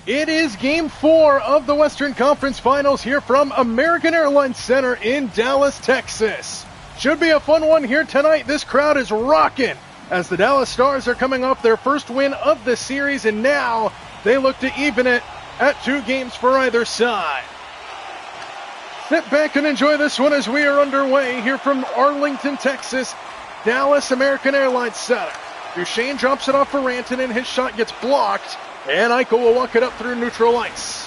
It is Game 4 of the Western Conference Finals here from American Airlines Center in Dallas, Texas. Should be a fun one here tonight. This crowd is rocking as the Dallas Stars are coming off their first win of the series, and now they look to even it at 2 games for either side. Sit back and enjoy this one as we are underway here from Arlington, Texas, Dallas American Airlines Center. Duchesne drops it off for Rantanen. His shot gets blocked, and Eichel will walk it up through neutral ice.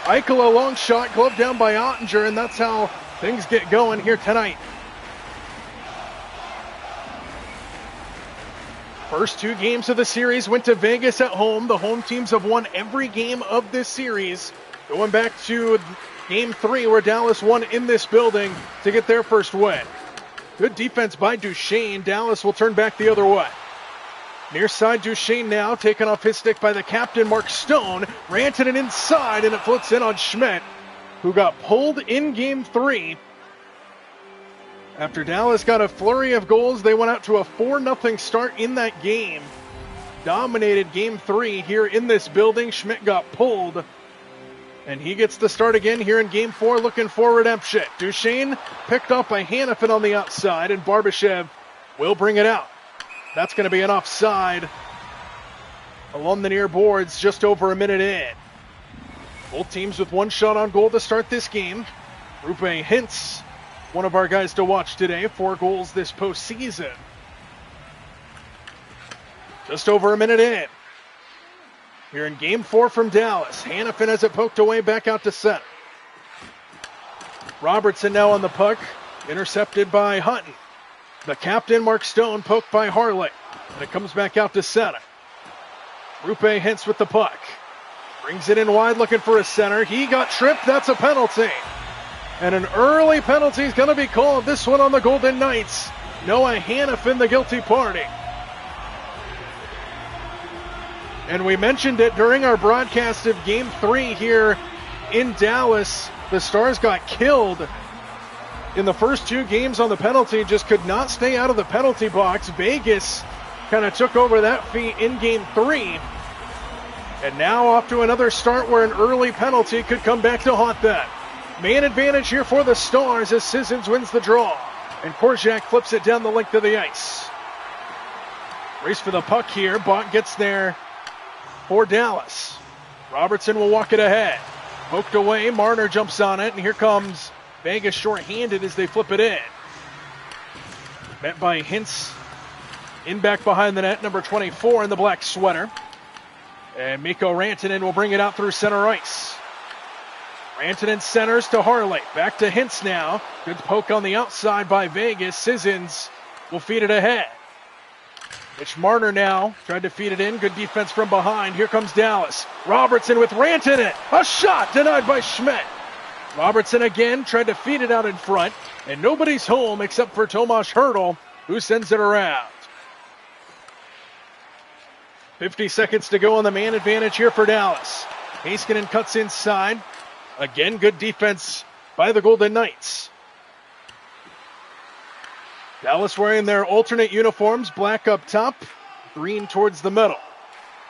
Eichel, a long shot, gloved down by Ottinger, and that's how things get going here tonight. First 2 games of the series went to Vegas at home. The home teams have won every game of this series. Going back to Game 3 where Dallas won in this building to get their first win. Good defense by Duchesne. Dallas will turn back the other way. Near side, Duchesne now taken off his stick by the captain, Mark Stone. Rantanen inside, and it floats in on Schmidt, who got pulled in Game 3. After Dallas got a flurry of goals, they went out to a 4-0 start in that game. Dominated Game 3 here in this building. Schmidt got pulled, and he gets the start again here in Game 4, looking for redemption. Duchesne picked up by Hanifin on the outside, and Barbashev will bring it out. That's going to be an offside along the near boards just over a minute in. Both teams with 1 shot on goal to start this game. Roope Hintz, one of our guys to watch today, 4 goals this postseason. Just over a minute in. Here in Game 4 from Dallas. Hanifin has it poked away back out to center. Robertson now on the puck, intercepted by Hutton. The captain, Mark Stone, poked by Harley. And it comes back out to center. Roope Hintz with the puck. Brings it in wide looking for a center. He got tripped. That's a penalty. And an early penalty is going to be called. This one on the Golden Knights. Noah Hanifin, the guilty party. And we mentioned it during our broadcast of Game 3 here in Dallas. The Stars got killed in the first 2 games on the penalty, just could not stay out of the penalty box. Vegas kind of took over that feat in Game 3. And now off to another start where an early penalty could come back to haunt them. Man advantage here for the Stars as Sissons wins the draw. And Korczak flips it down the length of the ice. Race for the puck here. Bott gets there for Dallas. Robertson will walk it ahead. Poked away. Marner jumps on it, and here comes Vegas short-handed as they flip it in. Met by Hintz. In back behind the net, number 24 in the black sweater. And Mikko Rantanen will bring it out through center ice. Rantanen centers to Harley. Back to Hintz now. Good poke on the outside by Vegas. Sissons will feed it ahead. Mitch Marner now tried to feed it in. Good defense from behind. Here comes Dallas. Robertson with Rantanen. A shot denied by Schmidt. Robertson again tried to feed it out in front, and nobody's home except for Tomas Hertl, who sends it around. 50 seconds to go on the man advantage here for Dallas. Heiskanen cuts inside. Again, good defense by the Golden Knights. Dallas wearing their alternate uniforms, black up top, green towards the middle.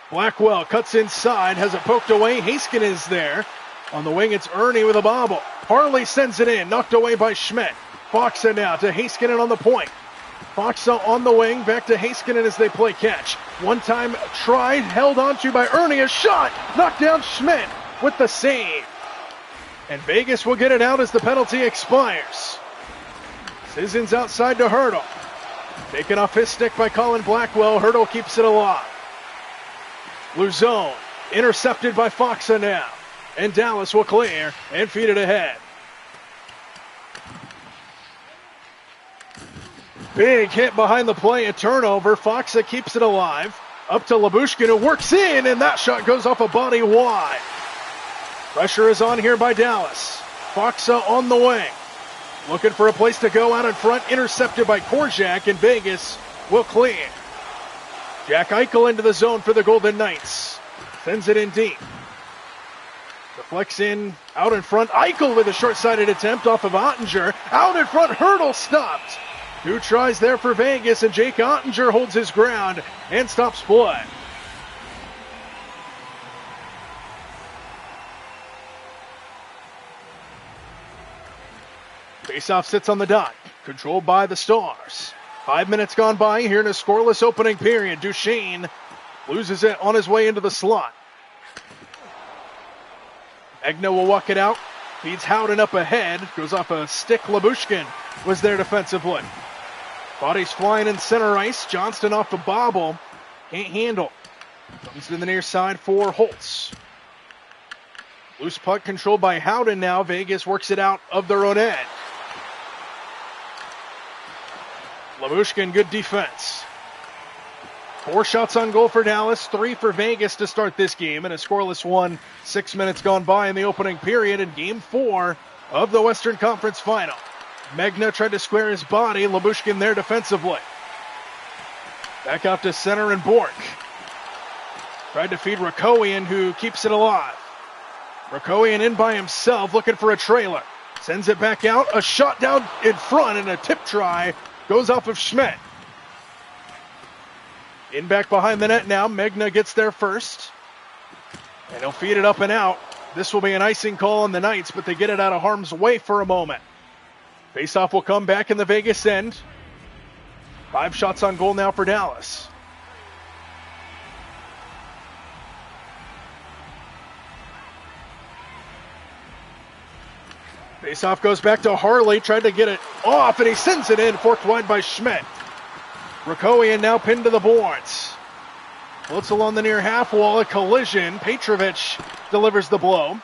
Blackwell cuts inside, has it poked away. Heiskanen is there. On the wing, it's Ernie with a bobble. Harley sends it in, knocked away by Schmidt. Faksa now to Heiskanen on the point. Faksa on the wing, back to Heiskanen as they play catch. One-time try, held onto by Ernie. A shot, knocked down Schmidt with the save. And Vegas will get it out as the penalty expires. Sissons outside to Hertl. Taken off his stick by Colin Blackwell. Hertl keeps it alive. Luzon intercepted by Faksa now. And Dallas will clear and feed it ahead. Big hit behind the play, a turnover. Faksa keeps it alive. Up to Lyubushkin, who works in, and that shot goes off a body wide. Pressure is on here by Dallas. Faksa on the wing. Looking for a place to go out in front. Intercepted by Korczak, and Vegas will clear. Jack Eichel into the zone for the Golden Knights. Sends it in deep. Deflects in, out in front. Eichel with a short-sided attempt off of Ottinger. Out in front, Hertl stopped. 2 tries there for Vegas, and Jake Ottinger holds his ground and stops play. Faceoff sits on the dot, controlled by the Stars. 5 minutes gone by here in a scoreless opening period. Duchesne loses it on his way into the slot. Egna will walk it out. Feeds Howden up ahead. Goes off a stick. Labushkin was there defensively. Bodies flying in center ice. Johnston off the bobble. Can't handle. Comes to the near side for Holtz. Loose puck controlled by Howden now. Vegas works it out of their own end. Labushkin, good defense. 4 shots on goal for Dallas, 3 for Vegas to start this game, and a scoreless one. 6 minutes gone by in the opening period in Game 4 of the Western Conference Final. Megna tried to square his body. Labushkin there defensively. Back out to center and Bork. Tried to feed Rakowian, who keeps it alive. Rakowian in by himself, looking for a trailer. Sends it back out. A shot down in front and a tip try goes off of Schmidt. In back behind the net now. Megna gets there first. And he'll feed it up and out. This will be an icing call on the Knights, but they get it out of harm's way for a moment. Faceoff will come back in the Vegas end. 5 shots on goal now for Dallas. Faceoff goes back to Harley. Tried to get it off, and he sends it in. Forked wide by Schmidt. Rakowian now pinned to the boards. Blitzel on the near half wall. A collision. Petrovic delivers the blow.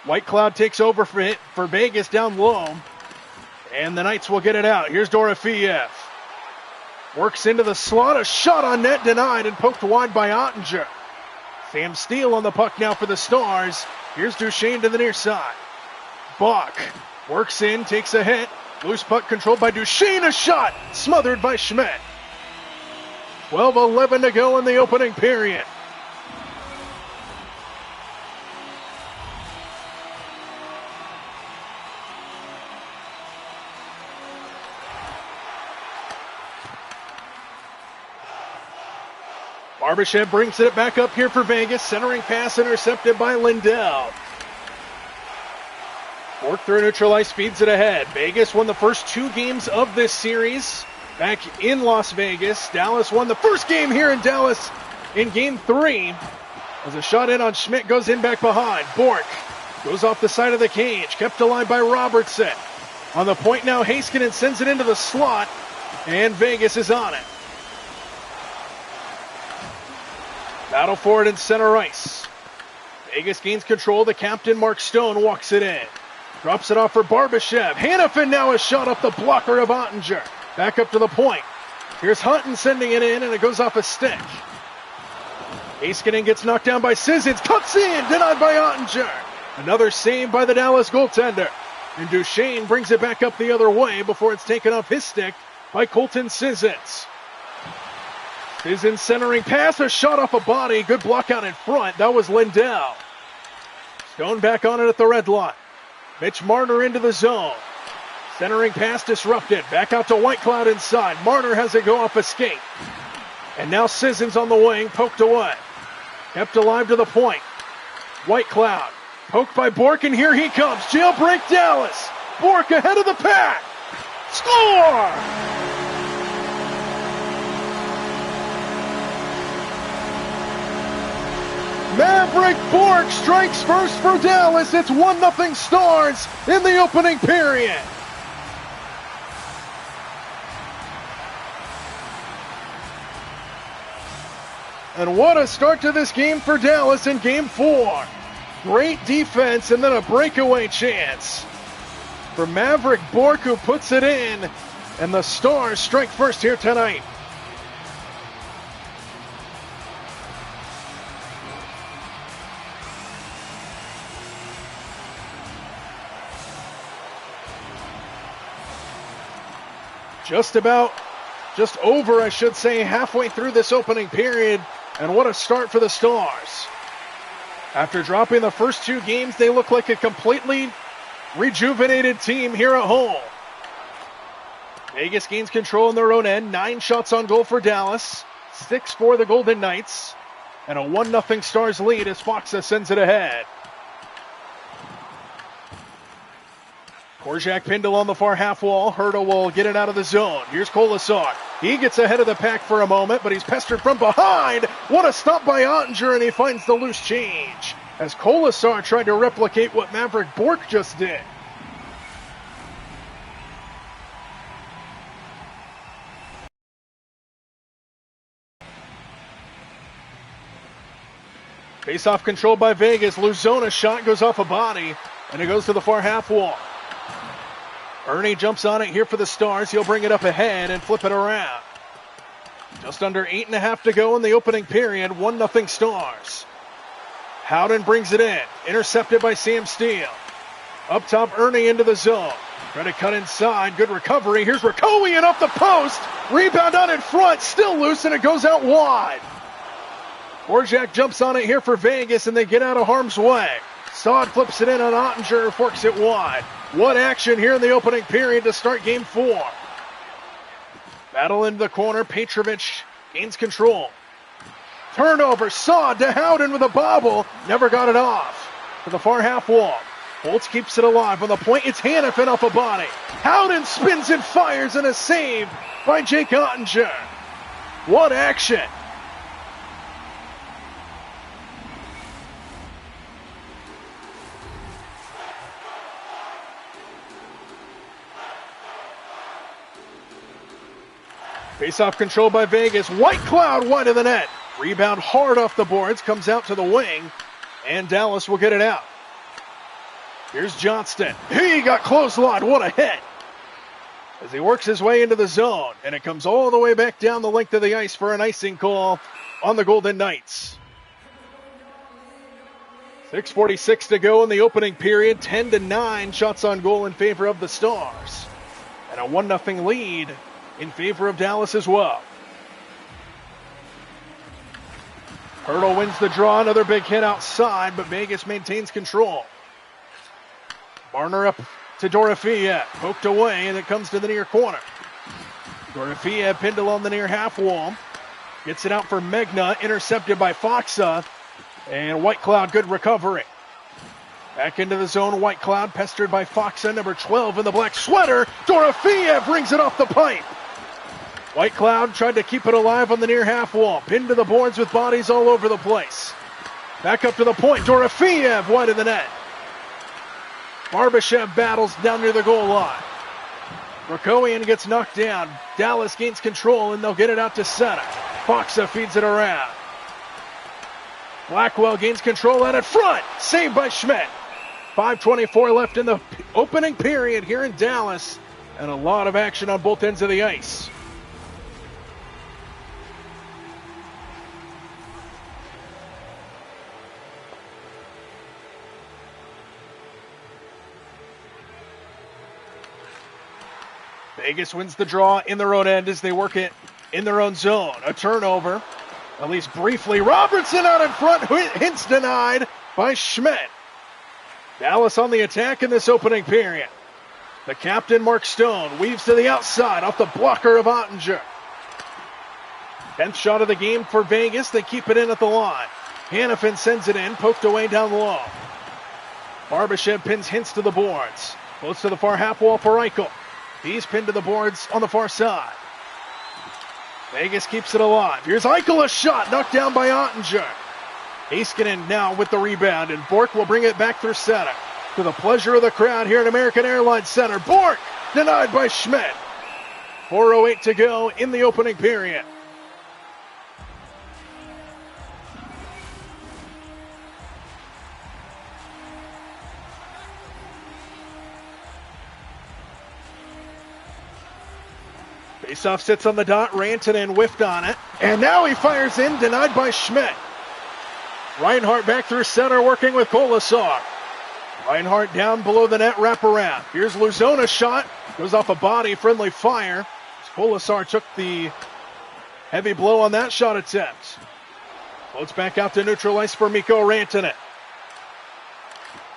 White Cloud takes over for Vegas down low. And the Knights will get it out. Here's Dorofiev. Works into the slot. A shot on net denied and poked wide by Ottinger. Sam Steele on the puck now for the Stars. Here's Duchesne to the near side. Bach works in, takes a hit. Loose puck controlled by Duchesne. A shot smothered by Schmidt. 12:11 to go in the opening period. Barbashev brings it back up here for Vegas. Centering pass intercepted by Lindell. Work through neutral ice, feeds it ahead. Vegas won the first 2 games of this series back in Las Vegas. Dallas won the first game here in Dallas in Game 3. As a shot in on Schmidt goes in back behind. Bork goes off the side of the cage. Kept alive by Robertson. On the point now, Heiskanen sends it into the slot. And Vegas is on it. Battle for it in center ice. Vegas gains control. The captain, Mark Stone, walks it in. Drops it off for Barbashev. Hanifin now a shot up the blocker of Ottinger. Back up to the point. Here's Hutton sending it in, and it goes off a stick. Heiskanen gets knocked down by Sissons. Cuts in, denied by Ottinger. Another save by the Dallas goaltender. And Duchesne brings it back up the other way before it's taken off his stick by Colton Sissons. Sissons centering pass, a shot off a body. Good block out in front. That was Lindell. Stone back on it at the red line. Mitch Marner into the zone. Centering pass disrupted. Back out to White Cloud inside. Marner has it go off a skate. And now Sissons on the wing, poked away. Kept alive to the point. White Cloud poked by Bork, and here he comes. Jailbreak Dallas. Bork ahead of the pack. Score! Maverick Bork strikes first for Dallas. It's 1-0 Stars in the opening period. And what a start to this game for Dallas in Game 4. Great defense and then a breakaway chance for Maverick Bork, who puts it in. And the Stars strike first here tonight. Just over, I should say, halfway through this opening period. And what a start for the Stars. After dropping the first 2 games, they look like a completely rejuvenated team here at home. Vegas gains control in their own end. 9 shots on goal for Dallas. 6 for the Golden Knights. And a 1-0 Stars lead as Foxa sends it ahead. Korczak Pindle on the far half wall. Hertl will get it out of the zone. Here's Kolasar. He gets ahead of the pack for a moment, but he's pestered from behind. What a stop by Ottinger, and he finds the loose change as Kolasar tried to replicate what Maverick Bork just did. Face-off controlled by Vegas. Luzona's shot goes off a body, and it goes to the far half wall. Ernie jumps on it here for the Stars. He'll bring it up ahead and flip it around. Just under 8.5 to go in the opening period. 1-0 Stars. Howden brings it in. Intercepted by Sam Steele. Up top, Ernie into the zone. Trying to cut inside. Good recovery. Here's Rakowian off the post. Rebound out in front. Still loose, and it goes out wide. Korczak jumps on it here for Vegas, and they get out of harm's way. Saad flips it in on Ottinger, forks it wide. What action here in the opening period to start game 4. Battle into the corner. Petrovic gains control. Turnover. Saad to Howden with a bobble. Never got it off. To the far half wall. Holtz keeps it alive. On the point, it's Hannafin off a body. Howden spins and fires, and a save by Jake Ottinger. What action. Face-off controlled by Vegas. White Cloud wide of the net. Rebound hard off the boards. Comes out to the wing. And Dallas will get it out. Here's Johnston. He got clotheslined. What a hit. As he works his way into the zone. And it comes all the way back down the length of the ice for an icing call on the Golden Knights. 6:46 to go in the opening period. 10-9 shots on goal in favor of the Stars. And a 1-0 lead in favor of Dallas as well. Hertl wins the draw. Another big hit outside, but Vegas maintains control. Marner up to Dorofeyev. Poked away, and it comes to the near corner. Dorofeyev, Pindle on the near half wall. Gets it out for Megna. Intercepted by Foxa. And White Cloud, good recovery. Back into the zone, White Cloud pestered by Foxa, number 12 in the black sweater. Dorofeyev brings it off the pipe. White Cloud tried to keep it alive on the near half wall. Pinned to the boards with bodies all over the place. Back up to the point. Dorofeyev wide of the net. Barbashev battles down near the goal line. Rakowian gets knocked down. Dallas gains control, and they'll get it out to center. Foxa feeds it around. Blackwell gains control out in front. Saved by Schmidt. 5:24 left in the opening period here in Dallas. And a lot of action on both ends of the ice. Vegas wins the draw in their own end as they work it in their own zone. A turnover, at least briefly. Robertson out in front, hints denied by Schmidt. Dallas on the attack in this opening period. The captain, Mark Stone, weaves to the outside off the blocker of Ottinger. 10th shot of the game for Vegas. They keep it in at the line. Hannafin sends it in, poked away down low. Barbashev pins Hintz to the boards. Close to the far half wall for Eichel. He's pinned to the boards on the far side. Vegas keeps it alive. Here's Eichel, a shot knocked down by Ottinger. Heiskanen now with the rebound, and Bork will bring it back through center. To the pleasure of the crowd here at American Airlines Center. Bork denied by Schmidt. 4:08 to go in the opening period. Faceoff sits on the dot. Rantanen whiffed on it. And now he fires in, denied by Schmidt. Reinhart back through center, working with Kolasar. Reinhart down below the net, wraparound. Here's Luzona's shot. Goes off a body, friendly fire. Kolasar took the heavy blow on that shot attempt. Floats back out to neutral ice for Mikko Rantanen.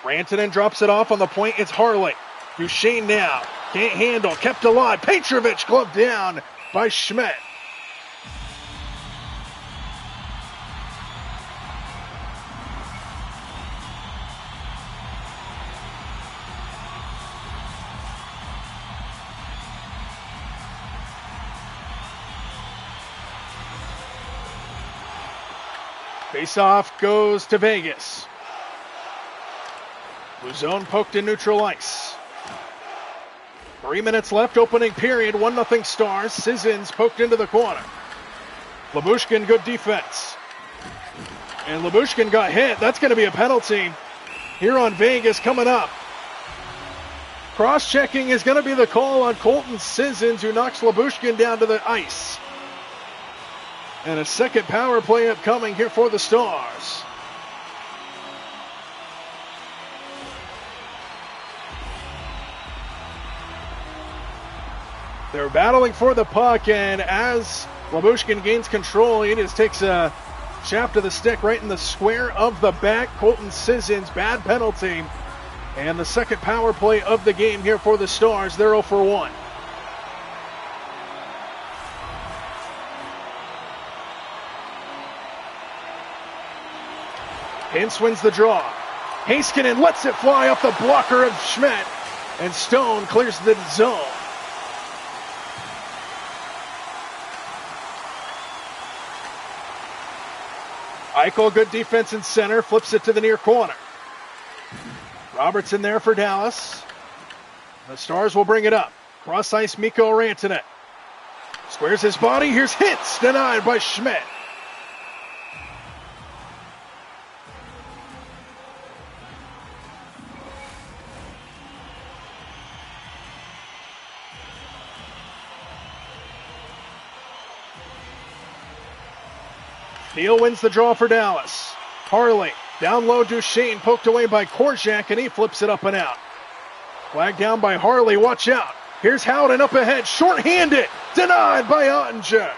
Rantanen drops it off on the point. It's Harley. Duchesne now. Can't handle. Kept alive. Petrovic gloved down by Schmidt. Face-off goes to Vegas. Luzon poked in neutral ice. 3 minutes left, opening period, 1-0 Stars. Sissons poked into the corner. Labushkin, good defense. And Labushkin got hit. That's going to be a penalty here on Vegas coming up. Cross-checking is going to be the call on Colton Sissons, who knocks Labushkin down to the ice. And a second power play upcoming here for the Stars. They're battling for the puck, and as Labushkin gains control, he just takes a shaft to the stick right in the square of the back. Colton Sissons, bad penalty. And the second power play of the game here for the Stars. They're 0 for 1. Hintz wins the draw. Heiskanen lets it fly off the blocker of Schmidt. And Stone clears the zone. Eichel, good defense in center, flips it to the near corner. Robertson there for Dallas. The Stars will bring it up. Cross ice, Mikko Rantanen. Squares his body, here's Hintz, denied by Schmidt. Neal wins the draw for Dallas. Harley, down low, Duchesne, poked away by Korczak, and he flips it up and out. Flag down by Harley, watch out. Here's Howden up ahead, shorthanded, denied by Ottinger.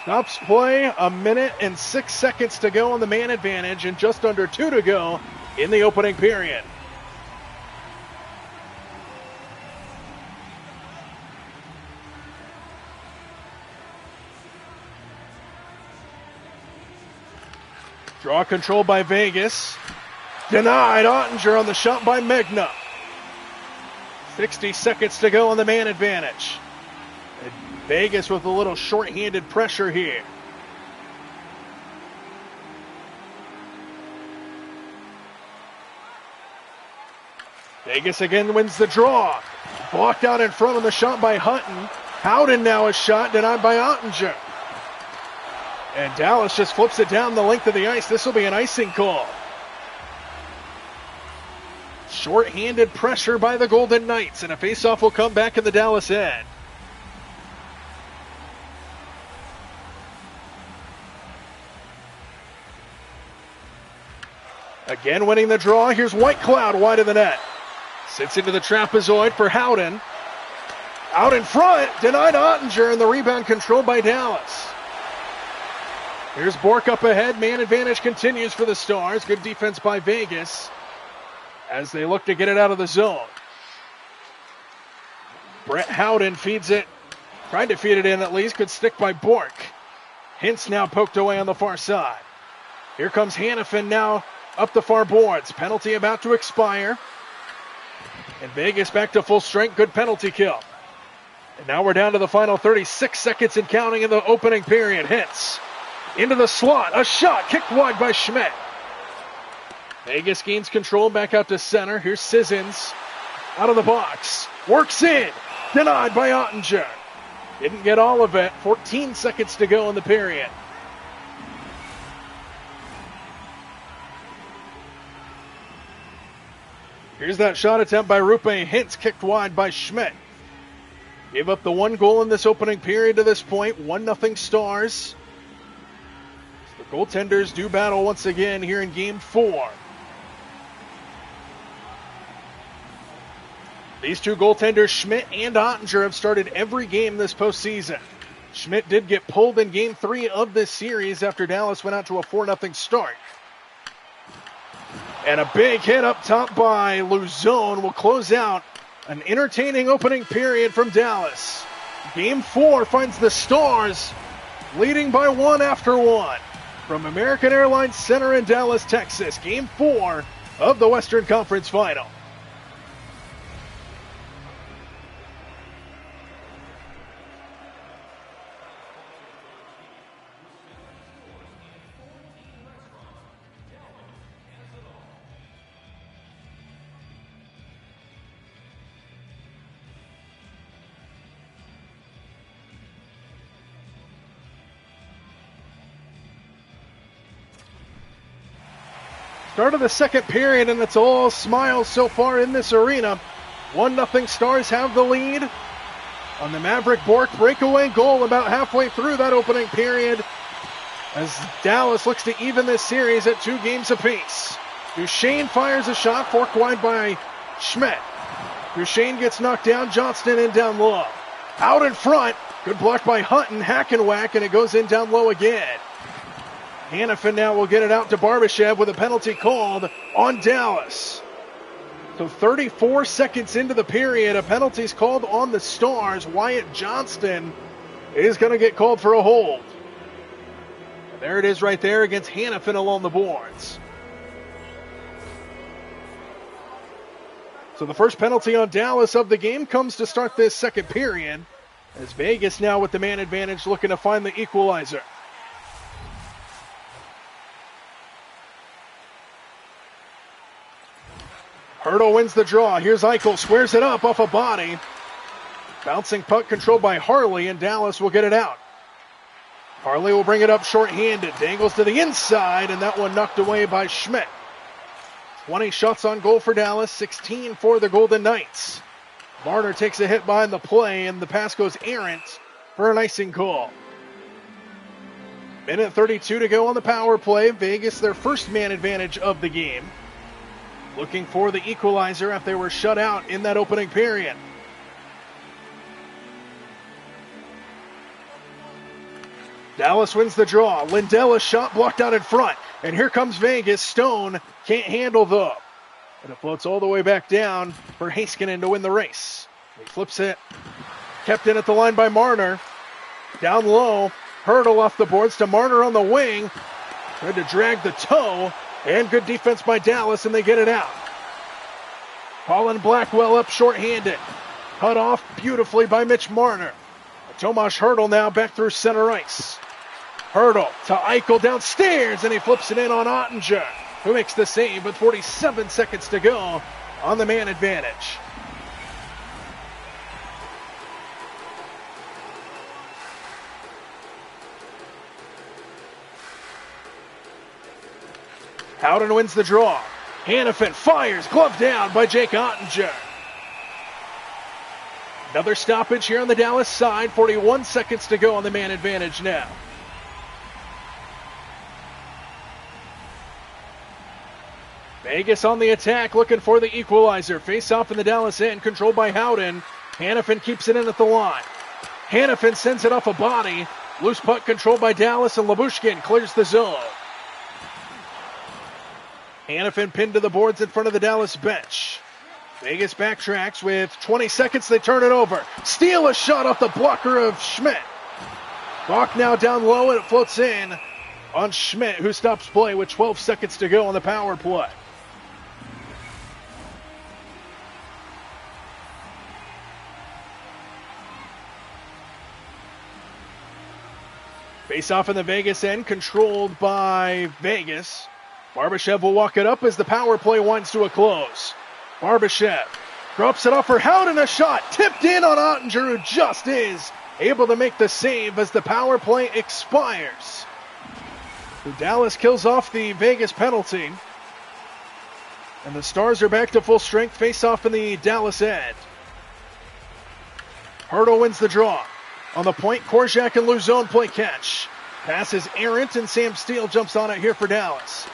Stops play, 1 minute and 6 seconds to go on the man advantage, and just under 2 to go in the opening period. Draw control by Vegas. Denied. Ottinger on the shot by Megna. 60 seconds to go on the man advantage. And Vegas with a little short-handed pressure here. Vegas again wins the draw. Blocked out in front on the shot by Hutton. Howden now a shot denied by Ottinger. And Dallas just flips it down the length of the ice. This will be an icing call. Short-handed pressure by the Golden Knights, and a faceoff will come back in the Dallas end. Again winning the draw. Here's Whitecloud wide of the net. Sits into the trapezoid for Howden. Out in front, denied Ottinger, and the rebound controlled by Dallas. Here's Bork up ahead. Man advantage continues for the Stars. Good defense by Vegas as they look to get it out of the zone. Brett Howden feeds it. Tried to feed it in at least. Good stick by Bork. Hintz now poked away on the far side. Here comes Hannafin now up the far boards. Penalty about to expire. And Vegas back to full strength. Good penalty kill. And now we're down to the final 36 seconds and counting in the opening period. Hintz into the slot. A shot kicked wide by Schmidt. Vegas gains control back out to center. Here's Sissons out of the box. Works in. Denied by Ottinger. Didn't get all of it. 14 seconds to go in the period. Here's that shot attempt by Rupe Hintz, kicked wide by Schmidt. Gave up the one goal in this opening period to this point. 1-0 Stars. The goaltenders do battle once again here in Game 4. These two goaltenders, Schmidt and Ottinger, have started every game this postseason. Schmidt did get pulled in Game 3 of this series after Dallas went out to a 4-0 start. And a big hit up top by Luzon will close out an entertaining opening period from Dallas. Game 4 finds the Stars leading by 1 after 1. From American Airlines Center in Dallas, Texas, Game 4 of the Western Conference Final. Start of the second period, and it's all smiles so far in this arena. 1-0 Stars have the lead on the Maverick Bork breakaway goal about halfway through that opening period, as Dallas looks to even this series at 2 games apiece. Duchesne fires a shot, forked wide by Schmidt. Duchesne gets knocked down, Johnston in down low. Out in front, good block by Hutton, hack and whack, and it goes in down low again. Hannafin now will get it out to Barbashev with a penalty called on Dallas. So 34 seconds into the period, a penalty's called on the Stars. Wyatt Johnston is going to get called for a hold. And there it is right there against Hannafin along the boards. So the first penalty on Dallas of the game comes to start this second period, as Vegas now with the man advantage looking to find the equalizer. Hurdle wins the draw. Here's Eichel, squares it up off a body. Bouncing puck controlled by Harley, and Dallas will get it out. Harley will bring it up short-handed. Dangles to the inside, and that one knocked away by Schmidt. 20 shots on goal for Dallas, 16 for the Golden Knights. Marner takes a hit behind the play, and the pass goes errant for an icing call. Minute 32 to go on the power play. Vegas, their first man advantage of the game, looking for the equalizer after they were shut out in that opening period. Dallas wins the draw. Lindell, a shot blocked out in front. And here comes Vegas. Stone can't handle though. And it floats all the way back down for Heiskanen to win the race. He flips it. Kept in at the line by Marner. Down low. Hurdle off the boards to Marner on the wing. Tried to drag the toe. And good defense by Dallas, and they get it out. Colin Blackwell up short-handed. Cut off beautifully by Mitch Marner. Tomas Hurdle now back through center ice. Hurdle to Eichel downstairs, and he flips it in on Ottinger, who makes the save with 47 seconds to go on the man advantage. Howden wins the draw. Hannafin fires, glove down by Jake Ottinger. Another stoppage here on the Dallas side. 41 seconds to go on the man advantage now. Vegas on the attack, looking for the equalizer. Face off in the Dallas end, controlled by Howden. Hannafin keeps it in at the line. Hannafin sends it off a body. Loose puck controlled by Dallas, and Labushkin clears the zone. Hannafin pinned to the boards in front of the Dallas bench. Vegas backtracks with 20 seconds. They turn it over. Steal a shot off the blocker of Schmidt. Bach now down low, and it floats in on Schmidt, who stops play with 12 seconds to go on the power play. Face off in the Vegas end, controlled by Vegas. Barbashev will walk it up as the power play winds to a close. Barbashev drops it off for Howden, a shot tipped in on Ottinger, who just is able to make the save as the power play expires. So Dallas kills off the Vegas penalty, and the Stars are back to full strength. Face off in the Dallas end. Hurdle wins the draw. On the point, Korczak and Luzon play catch. Pass is errant, and Sam Steele jumps on it here for Dallas.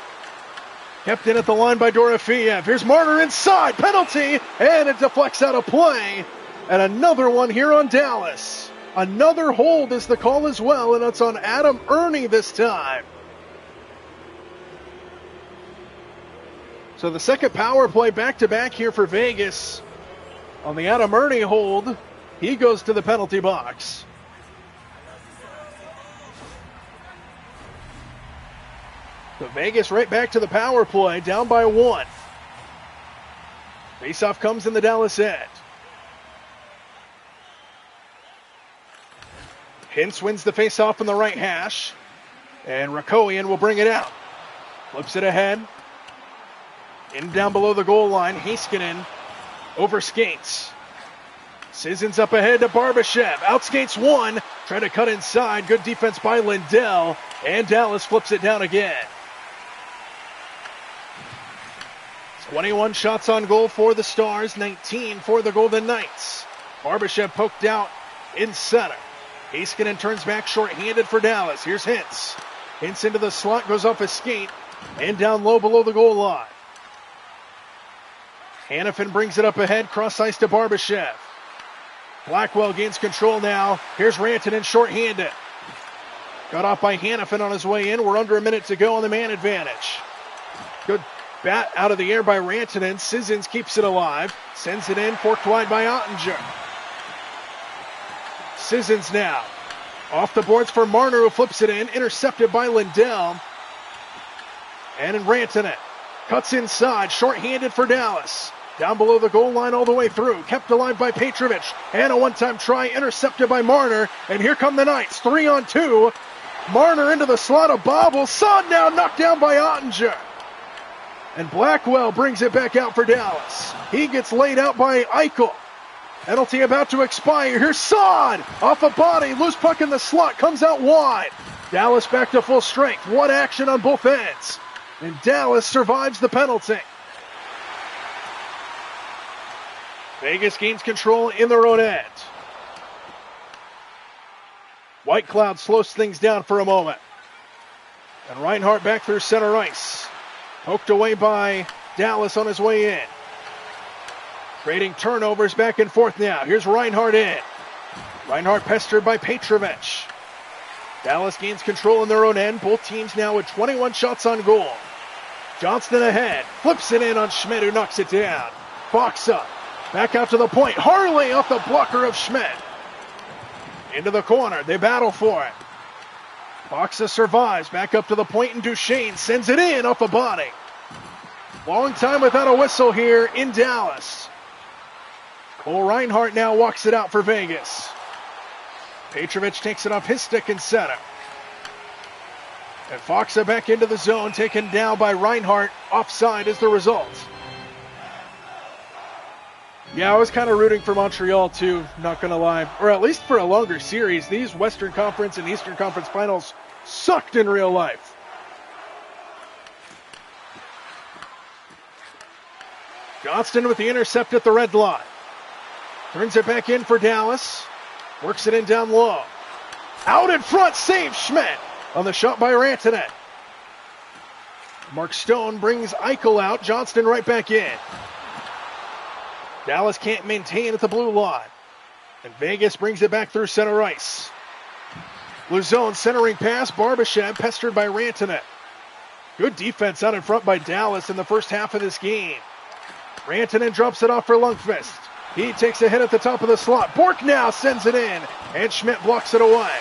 Kept in at the line by Dorofeyev. Here's Marner inside. Penalty, and it deflects out of play. And another one here on Dallas. Another hold is the call as well, and it's on Adam Ernie this time. So the second power play back-to-back here for Vegas. On the Adam Ernie hold, he goes to the penalty box. So Vegas right back to the power play, down by 1. Faceoff comes in the Dallas end. Hintz wins the faceoff in the right hash, and Rakoian will bring it out. Flips it ahead. In down below the goal line, Heiskanen over skates. Sissons up ahead to Barbashev. Outskates 1. Trying to cut inside. Good defense by Lindell. And Dallas flips it down again. 21 shots on goal for the Stars, 19 for the Golden Knights. Barbashev poked out in center. Heiskanen turns back short-handed for Dallas. Here's Hintz. Hintz into the slot, goes off his skate, and down low below the goal line. Hanifin brings it up ahead, cross ice to Barbashev. Blackwell gains control now. Here's Rantanen short-handed. Got off by Hanifin on his way in. We're under a minute to go on the man advantage. Good bat out of the air by Rantanen. Sissons keeps it alive. Sends it in, forked wide by Ottinger. Sissons now. Off the boards for Marner, who flips it in. Intercepted by Lindell. And Rantanen cuts inside. Short-handed for Dallas. Down below the goal line all the way through. Kept alive by Petrovic. And a one-time try intercepted by Marner. And here come the Knights. 3-on-2. Marner into the slot of bobble. Saad now knocked down by Ottinger. And Blackwell brings it back out for Dallas. He gets laid out by Eichel. Penalty about to expire. Here's Saad. Off a body. Loose puck in the slot. Comes out wide. Dallas back to full strength. One action on both ends. And Dallas survives the penalty. Vegas gains control in their own end. White Cloud slows things down for a moment. And Reinhart back through center ice. Poked away by Dallas on his way in. Creating turnovers back and forth now. Here's Reinhart in. Reinhart pestered by Petrovic. Dallas gains control in their own end. Both teams now with 21 shots on goal. Johnston ahead. Flips it in on Schmidt, who knocks it down. Fox up. Back out to the point. Harley off the blocker of Schmidt. Into the corner. They battle for it. Foxa survives. Back up to the point, and Duchesne sends it in off a body. Long time without a whistle here in Dallas. Cole Reinhart now walks it out for Vegas. Petrovic takes it off his stick in center. And Foxa back into the zone, taken down by Reinhart. Offside is the result. Yeah, I was kind of rooting for Montreal too, not going to lie. Or at least for a longer series. These Western Conference and Eastern Conference finals sucked in real life. Johnston with the intercept at the red line. Turns it back in for Dallas. Works it in down low. Out in front, saves Schmidt on the shot by Rantanen. Mark Stone brings Eichel out. Johnston right back in. Dallas can't maintain at the blue line. And Vegas brings it back through center ice. Blue zone centering pass. Barbashev pestered by Rantanen. Good defense out in front by Dallas in the first half of this game. Rantanen drops it off for Lundqvist. He takes a hit at the top of the slot. Bork now sends it in. And Schmidt blocks it away.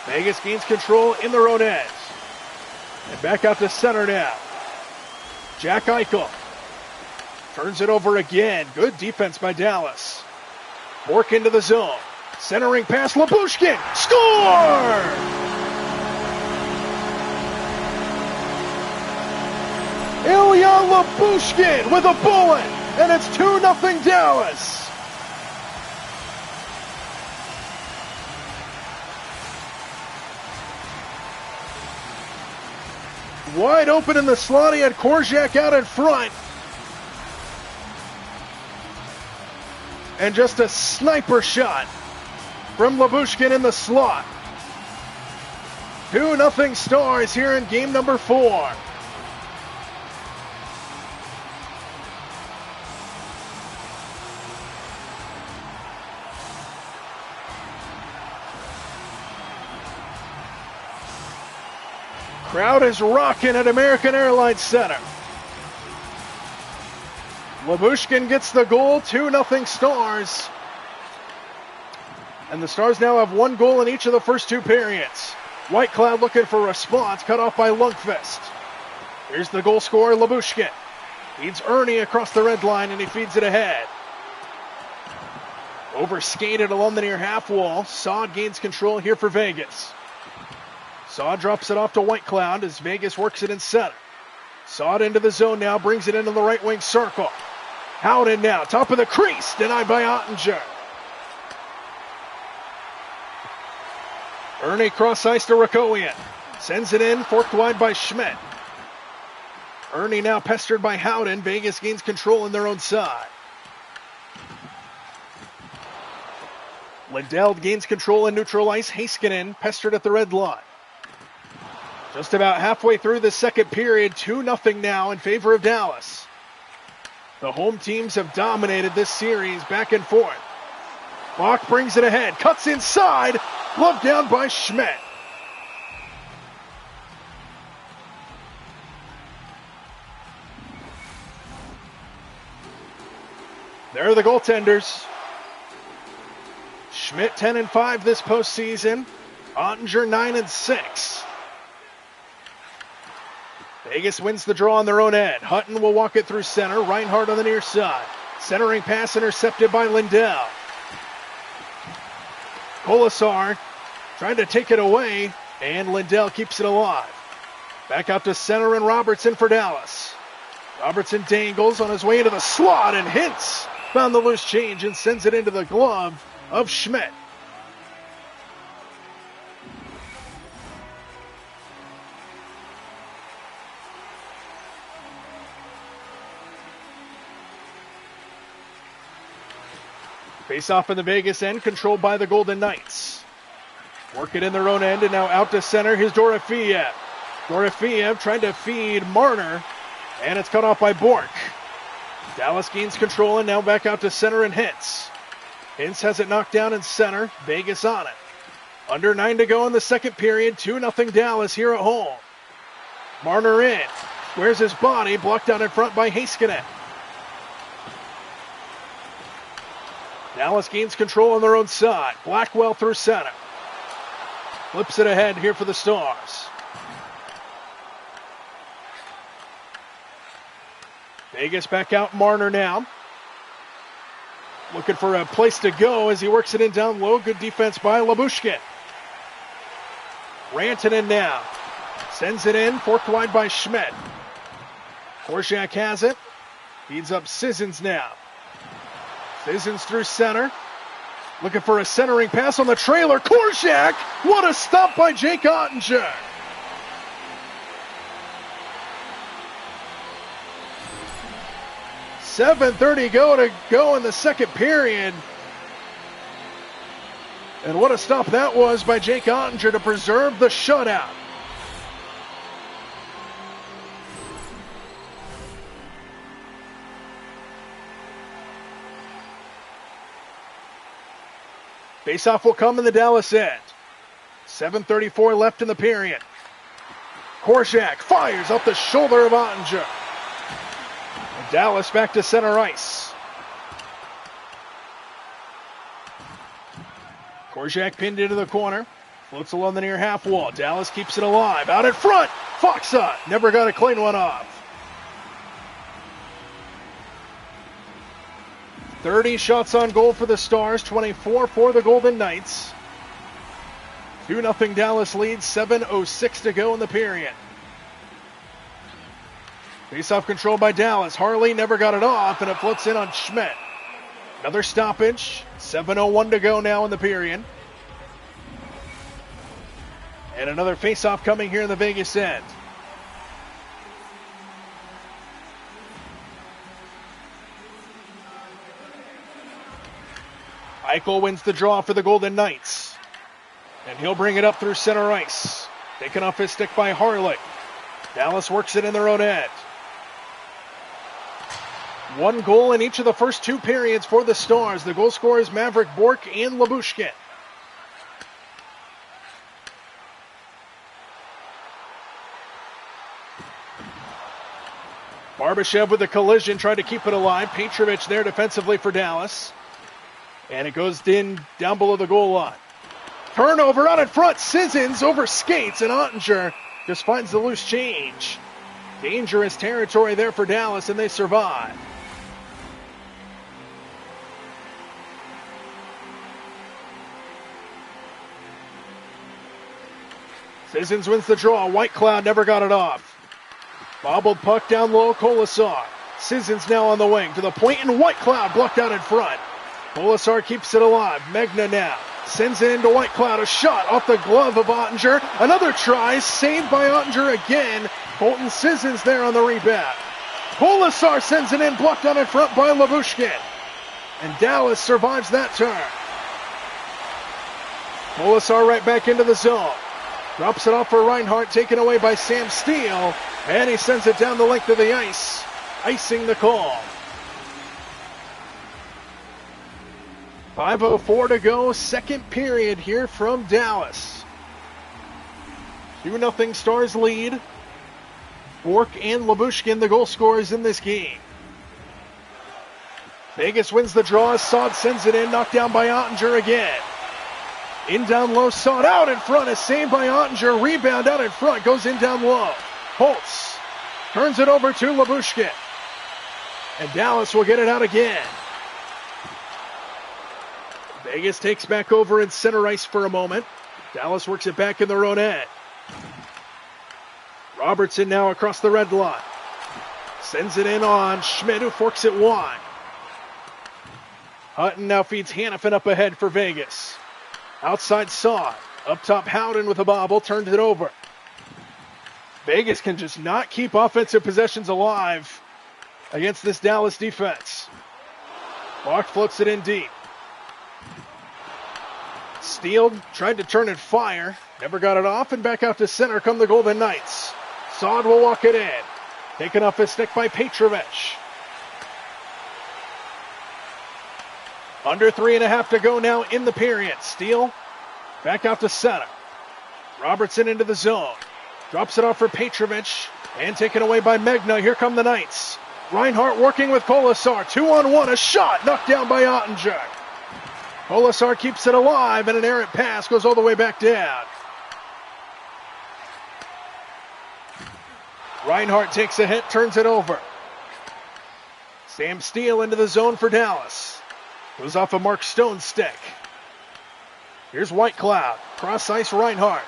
Vegas gains control in their own end. And back out to center now. Jack Eichel. Turns it over again. Good defense by Dallas. Bork into the zone. Centering pass. Lyubushkin. Score! Ilya Lyubushkin with a bullet. And it's 2-0 Dallas. Wide open in the slot. He had Korczak out in front. And just a sniper shot from Lyubushkin in the slot. 2-0 Stars here in game number 4. Crowd is rocking at American Airlines Center. Lyubushkin gets the goal, 2-0 Stars. And the Stars now have one goal in each of the first two periods. White Cloud looking for a response, cut off by Lundqvist. Here's the goal scorer, Lyubushkin. Feeds Ernie across the red line, and he feeds it ahead. Overskated along the near half wall. Saad gains control here for Vegas. Saad drops it off to White Cloud as Vegas works it in center. Saad into the zone now, brings it into the right wing circle. Howden now, top of the crease, denied by Ottinger. Ernie cross ice to Rakowian. Sends it in, forked wide by Schmidt. Ernie now pestered by Howden. Vegas gains control in their own side. Lindell gains control in neutral ice. Heiskanen pestered at the red line. Just about halfway through the second period, 2-0 now in favor of Dallas. The home teams have dominated this series back and forth. Bach brings it ahead, cuts inside, gloved down by Schmidt. There are the goaltenders. Schmidt 10-5 this postseason. Ottinger 9-6. Vegas wins the draw on their own end. Hutton will walk it through center. Reinhardt on the near side. Centering pass intercepted by Lindell. Kolasar trying to take it away, and Lindell keeps it alive. Back out to center and Robertson for Dallas. Robertson dangles on his way into the slot, and Hintz found the loose change and sends it into the glove of Schmidt. Face off in the Vegas end, controlled by the Golden Knights. Work it in their own end, and now out to center. Here's Dorofeyev. Dorofeyev trying to feed Marner, and it's cut off by Bork. Dallas gains control, and now back out to center and Hintz. Hintz has it knocked down in center. Vegas on it. Under 9 to go in the second period. 2-0 Dallas here at home. Marner in. Squares his body, blocked out in front by Heiskanen. Dallas gains control on their own side. Blackwell through center. Flips it ahead here for the Stars. Vegas back out Marner now. Looking for a place to go as he works it in down low. Good defense by Labushkin. Rantanen now. Sends it in. Forked wide by Schmidt. Korczak has it. Feeds up Sissons now. Sissons through center. Looking for a centering pass on the trailer. Korczak! What a stop by Jake Ottinger. .7:30 to go in the second period. And what a stop that was by Jake Ottinger to preserve the shutout. Faceoff will come in the Dallas end. 7:34 left in the period. Korczak fires up the shoulder of Ottinger. And Dallas back to center ice. Korczak pinned into the corner. Floats along the near half wall. Dallas keeps it alive. Out in front. Foxa never got a clean one off. 30 shots on goal for the Stars, 24 for the Golden Knights. 2-0 Dallas leads, 7:06 to go in the period. Face-off control by Dallas. Harley never got it off, and it floats in on Schmidt. Another stoppage. 7:01 to go now in the period. And another face-off coming here in the Vegas end. Eichel wins the draw for the Golden Knights. And he'll bring it up through center ice. Taken off his stick by Harley. Dallas works it in their own end. One goal in each of the first two periods for the Stars. The goal scorers Maverick Bork and Labushkin. Barbashev with a collision, tried to keep it alive. Petrovic there defensively for Dallas. And it goes in down below the goal line. Turnover out in front. Sissons over skates, and Ottinger just finds the loose change. Dangerous territory there for Dallas, and they survive. Sissons wins the draw. White Cloud never got it off. Bobbled puck down low. Kolasar. Sissons now on the wing to the point, and White Cloud blocked out in front. Kolasar keeps it alive. Megna now. Sends it into White Cloud. A shot off the glove of Ottinger. Another try, saved by Ottinger again. Colton Sissons there on the rebound. Polisar sends it in, blocked on in front by Labushkin. And Dallas survives that turn. Polisar right back into the zone. Drops it off for Reinhardt, taken away by Sam Steele. And he sends it down the length of the ice, icing the call. 5:04 to go, second period here from Dallas. 2-0 Stars lead. Bork and Labushkin, the goal scorers in this game. Vegas wins the draw. Saad sends it in, knocked down by Ottinger again. In down low, Saad out in front is saved by Ottinger. Rebound out in front, goes in down low. Holtz turns it over to Labushkin. And Dallas will get it out again. Vegas takes back over in center ice for a moment. Dallas works it back in their own end. Robertson now across the red line. Sends it in on Schmidt, who forks it wide. Hutton now feeds Hannafin up ahead for Vegas. Outside Saad. Up top Howden with a bobble. Turns it over. Vegas can just not keep offensive possessions alive against this Dallas defense. Bach floats it in deep. Steele tried to turn it fire. Never got it off, and back out to center come the Golden Knights. Saad will walk it in. Taken off his stick by Petrovich. Under 3.5 to go now in the period. Steele back out to center. Robertson into the zone. Drops it off for Petrovich. And taken away by Megna. Here come the Knights. Reinhardt working with Kolasar. 2-on-1. A shot knocked down by Ottinger. Kolasar keeps it alive, and an errant pass goes all the way back down. Reinhardt takes a hit, turns it over. Sam Steele into the zone for Dallas. Goes off a Mark Stone stick. Here's White Cloud. Cross ice Reinhardt.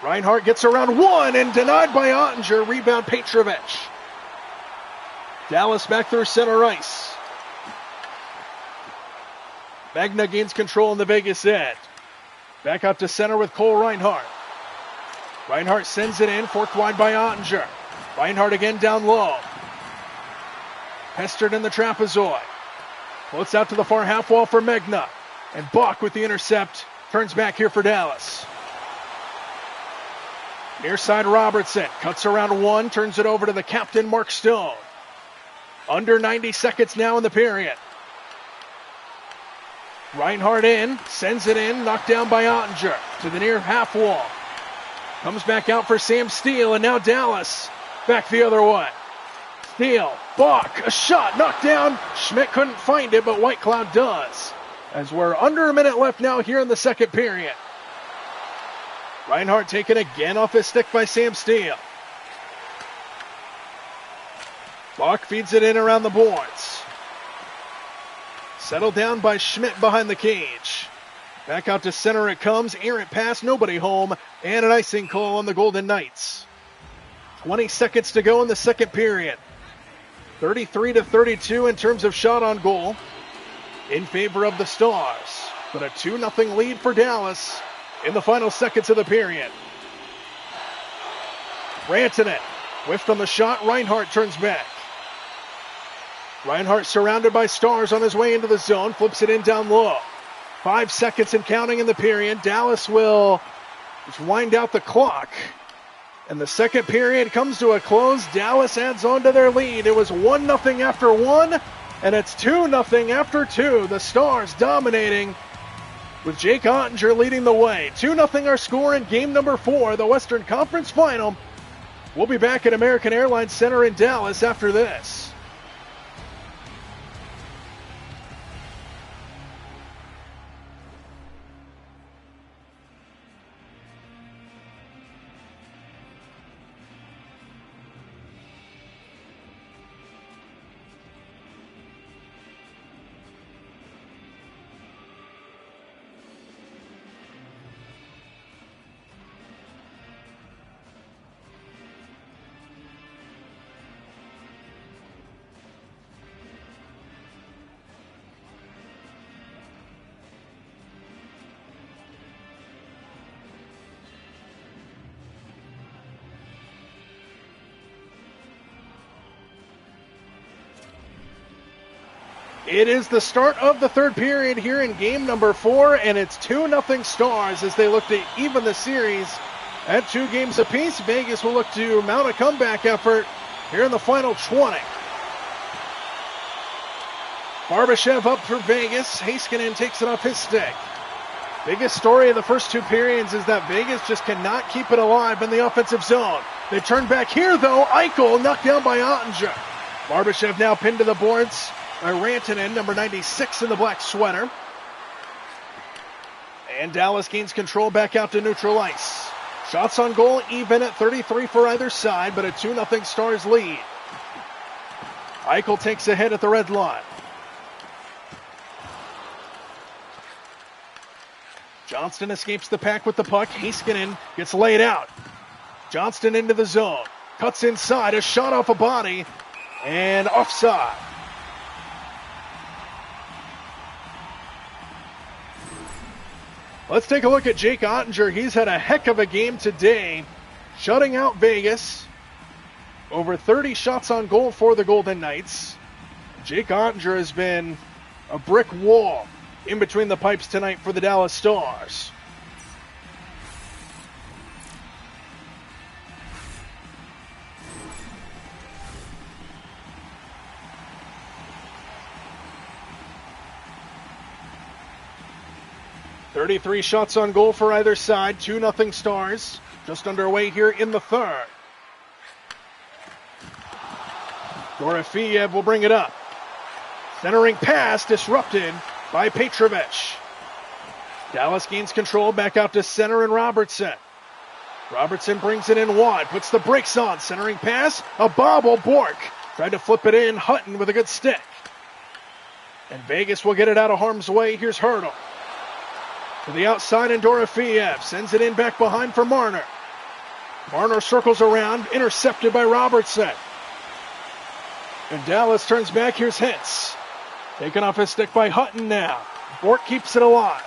Reinhardt gets around one and denied by Ottinger. Rebound Petrovich. Dallas back through center ice. Magna gains control in the Vegas end. Back out to center with Cole Reinhardt. Reinhardt sends it in, forked wide by Ottinger. Reinhardt again down low. Pestered in the trapezoid. Floats out to the far half wall for Megna. And Bach with the intercept. Turns back here for Dallas. Near side Robertson. Cuts around one. Turns it over to the captain, Mark Stone. Under 90 seconds now in the period. Reinhardt in. Sends it in. Knocked down by Ottinger. To the near half wall. Comes back out for Sam Steele. And now Dallas back the other way. Steele. Bach. A shot. Knocked down. Schmidt couldn't find it, but White Cloud does. As we're under a minute left now here in the second period. Reinhardt taken again off his stick by Sam Steele. Bach feeds it in around the boards. Settled down by Schmidt behind the cage. Back out to center it comes. Errant pass, nobody home. And an icing call on the Golden Knights. 20 seconds to go in the second period. 33-32 in terms of shot on goal. In favor of the Stars. But a 2-0 lead for Dallas in the final seconds of the period. Rantanen whiffed on the shot. Reinhardt turns back. Reinhardt surrounded by Stars on his way into the zone. Flips it in down low. 5 seconds and counting in the period. Dallas will just wind out the clock. And the second period comes to a close. Dallas adds on to their lead. It was 1-0 after one. And it's 2-0 after two. The Stars dominating with Jake Ottinger leading the way. 2-0 our score in game number 4, the Western Conference Final. We'll be back at American Airlines Center in Dallas after this. It is the start of the third period here in game number 4, and it's 2-0 Stars as they look to even the series at 2 games apiece. Vegas will look to mount a comeback effort here in the final 20. Barbashev up for Vegas. Heiskanen takes it off his stick. Biggest story of the first 2 periods is that Vegas just cannot keep it alive in the offensive zone. They turn back here, though. Eichel knocked down by Ottinger. Barbashev now pinned to the boards by Rantanen, number 96 in the black sweater. And Dallas gains control back out to neutral ice. Shots on goal even at 33 for either side, but a 2-0 Stars lead. Eichel takes a hit at the red line. Johnston escapes the pack with the puck. Heiskanen gets laid out. Johnston into the zone. Cuts inside. A shot off a body. And offside. Let's take a look at Jake Ottinger. He's had a heck of a game today, shutting out Vegas. Over 30 shots on goal for the Golden Knights. Jake Ottinger has been a brick wall in between the pipes tonight for the Dallas Stars. .33 shots on goal for either side. 2-0 Stars. Just underway here in the third. Dorofeyev will bring it up. Centering pass disrupted by Petrovic. Dallas gains control back out to center and Robertson. Robertson brings it in wide, puts the brakes on. Centering pass, a bobble. Bork tried to flip it in. Hutton with a good stick. And Vegas will get it out of harm's way. Here's Hurdle. To the outside, and Dorofeyev sends it in back behind for Marner. Marner circles around, intercepted by Robertson. And Dallas turns back. Here's Hintz. Taken off his stick by Hutton now. Bork keeps it alive.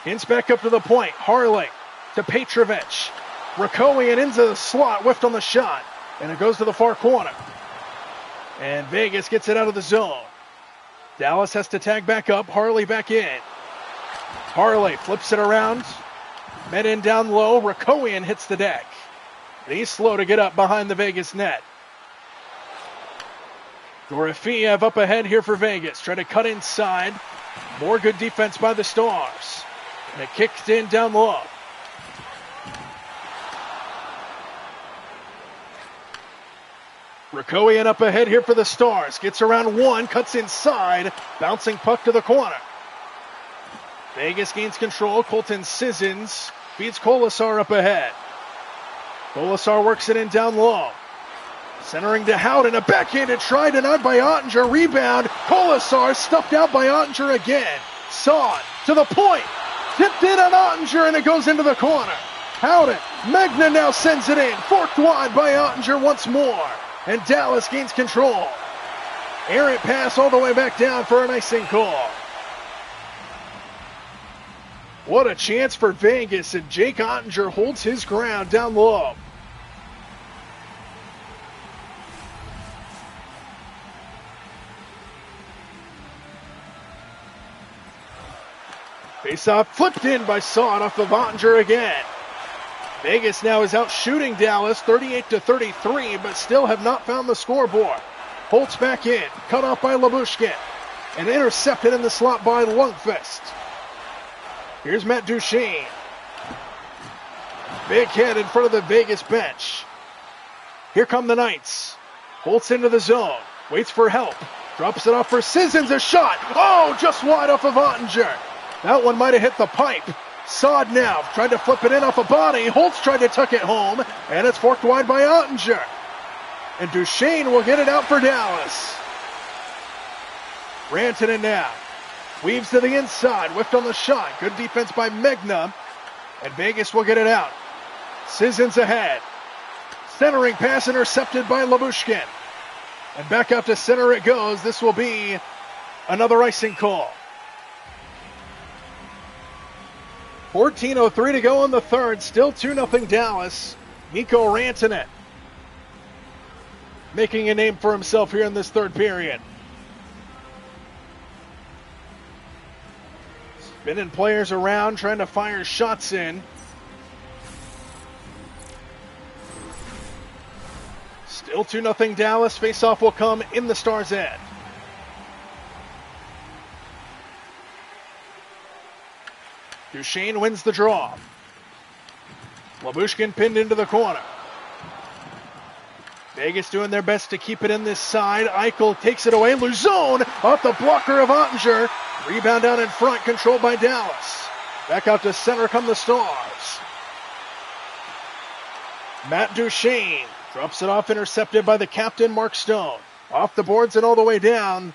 Hintz back up to the point. Harley to Petrovic. Rakowian into the slot, whiffed on the shot. And it goes to the far corner. And Vegas gets it out of the zone. Dallas has to tag back up. Harley back in. Harley flips it around. Met in down low. Rakowian hits the deck. And he's slow to get up behind the Vegas net. Dorofeyev up ahead here for Vegas. Try to cut inside. More good defense by the Stars. And it kicked in down low. Rakowian up ahead here for the Stars. Gets around one. Cuts inside. Bouncing puck to the corner. Vegas gains control. Colton Sissons feeds Kolasar up ahead. Kolasar works it in down low. Centering to Howden. A backhanded try denied by Ottinger. Rebound. Kolasar stuffed out by Ottinger again. Saad to the point. Tipped in on Ottinger and it goes into the corner. Howden. Megna now sends it in. Forked wide by Ottinger once more. And Dallas gains control. Errant pass all the way back down for an icing call. What a chance for Vegas, and Jake Ottinger holds his ground down low. Face-off flipped in by Saad off of Ottinger again. Vegas now is out shooting Dallas 38-33, but still have not found the scoreboard. Holtz back in, cut off by Lyubushkin, and intercepted in the slot by Lundqvist. Here's Matt Duchene. Big hit in front of the Vegas bench. Here come the Knights. Holtz into the zone. Waits for help. Drops it off for Sissons. A shot. Oh, just wide off of Ottinger. That one might have hit the pipe. Saad now tried to flip it in off a body. Holtz tried to tuck it home. And it's forked wide by Ottinger. And Duchene will get it out for Dallas. Rantanen now. Weaves to the inside, whiffed on the shot. Good defense by Megna. And Vegas will get it out. Sissons ahead. Centering pass intercepted by Lyubushkin. And back out to center it goes. This will be another icing call. 14:03 to go in the third. Still 2-0 Dallas. Mikko Rantanen making a name for himself here in this third period. Spinning players around, trying to fire shots in. Still 2-0 Dallas. Faceoff will come in the Stars' end. Duchesne wins the draw. Labushkin pinned into the corner. Vegas doing their best to keep it in this side. Eichel takes it away. Luzon off the blocker of Ottinger. Rebound down in front, controlled by Dallas. Back out to center come the Stars. Matt Duchesne drops it off, intercepted by the captain, Mark Stone. Off the boards and all the way down.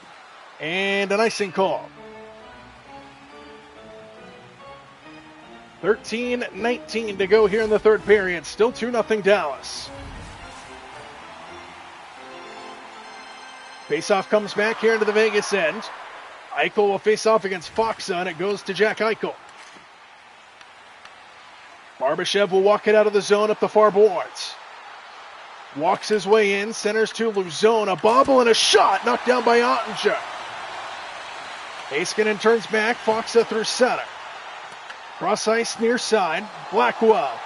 And an icing call. 13-19 to go here in the third period. Still 2-0 Dallas. Faceoff comes back here into the Vegas end. Eichel will face off against Foxa, and it goes to Jack Eichel. Barbashev will walk it out of the zone up the far boards. Walks his way in, centers to Luzon. A bobble and a shot knocked down by Ottinger. Heiskanen turns back, Foxa through center. Cross ice near side, Blackwell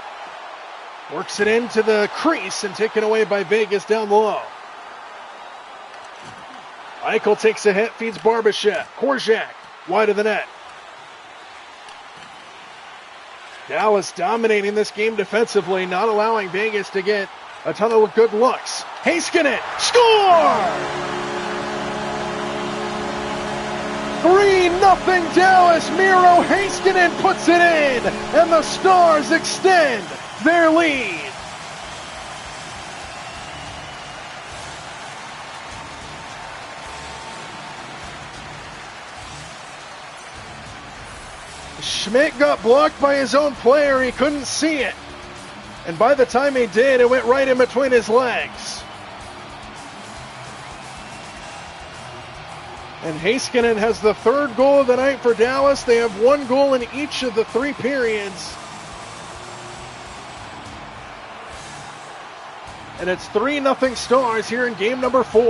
works it into the crease and taken away by Vegas down low. Eichel takes a hit, feeds Barbashev. Korczak wide of the net. Dallas dominating this game defensively, not allowing Vegas to get a ton of good looks. Heiskanen, score! 3-0 Dallas. Miro Heiskanen puts it in, and the Stars extend their lead. Schmidt got blocked by his own player. He couldn't see it. And by the time he did, it went right in between his legs. And Heiskanen has the third goal of the night for Dallas. They have one goal in each of the three periods. And it's 3-0 Stars here in game number 4.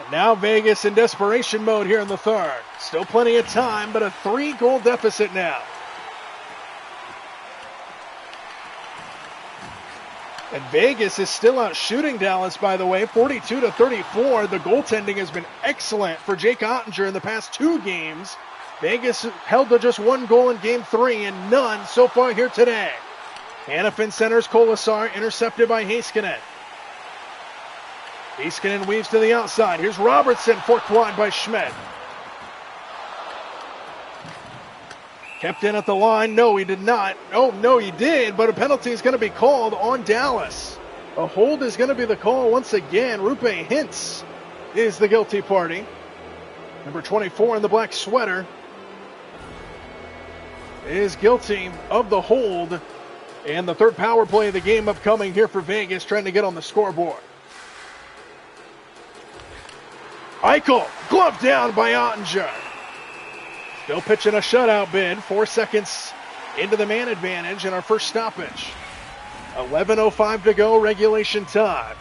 And now Vegas in desperation mode here in the third. Still plenty of time, but a 3-goal deficit now. And Vegas is still out shooting Dallas, by the way, 42-34. The goaltending has been excellent for Jake Ottinger in the past 2 games. Vegas held to just 1 goal in game 3 and none so far here today. Hanifin centers Kolasar, intercepted by Heiskanen. Heiskanen weaves to the outside. Here's Robertson, forked wide by Schmidt. Kept in at the line. No, he did not. Oh, no, he did, but a penalty is going to be called on Dallas. A hold is going to be the call once again. Rupe Hintz is the guilty party. Number 24 in the black sweater is guilty of the hold. And the third power play of the game upcoming here for Vegas, trying to get on the scoreboard. Eichel, gloved down by Ottinger. Still pitching a shutout bid. 4 seconds into the man advantage in our first stoppage. 11:05 to go, regulation time.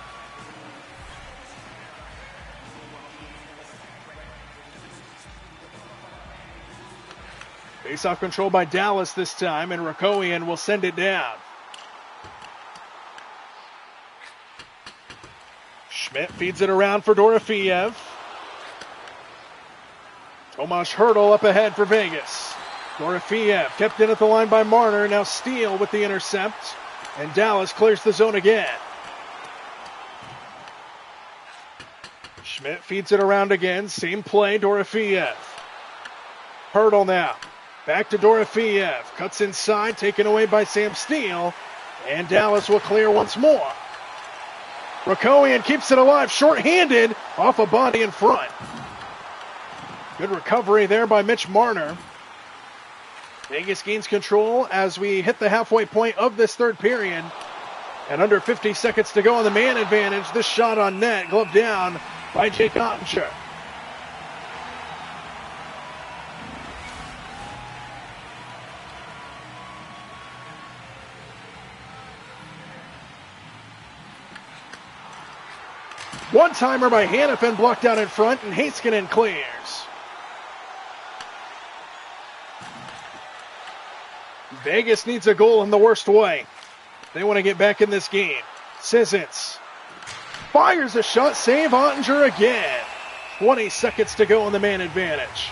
Face-off control by Dallas this time, and Rakoian will send it down. Schmidt feeds it around for Dorofeyev. Tomas Hertl up ahead for Vegas. Dorofeyev kept in at the line by Marner. Now Steele with the intercept. And Dallas clears the zone again. Schmidt feeds it around again. Same play, Dorofeyev. Hertl now. Back to Dorofeyev. Cuts inside, taken away by Sam Steele. And Dallas will clear once more. Rakoian keeps it alive, short-handed, off a body in front. Good recovery there by Mitch Marner. Vegas gains control as we hit the halfway point of this third period. And under 50 seconds to go on the man advantage. This shot on net, gloved down by Jake Ottinger. One-timer by Hannafin blocked out in front, and Heiskanen clears. Vegas needs a goal in the worst way. They want to get back in this game. Sissons fires a shot, save Ottinger again. 20 seconds to go on the man advantage.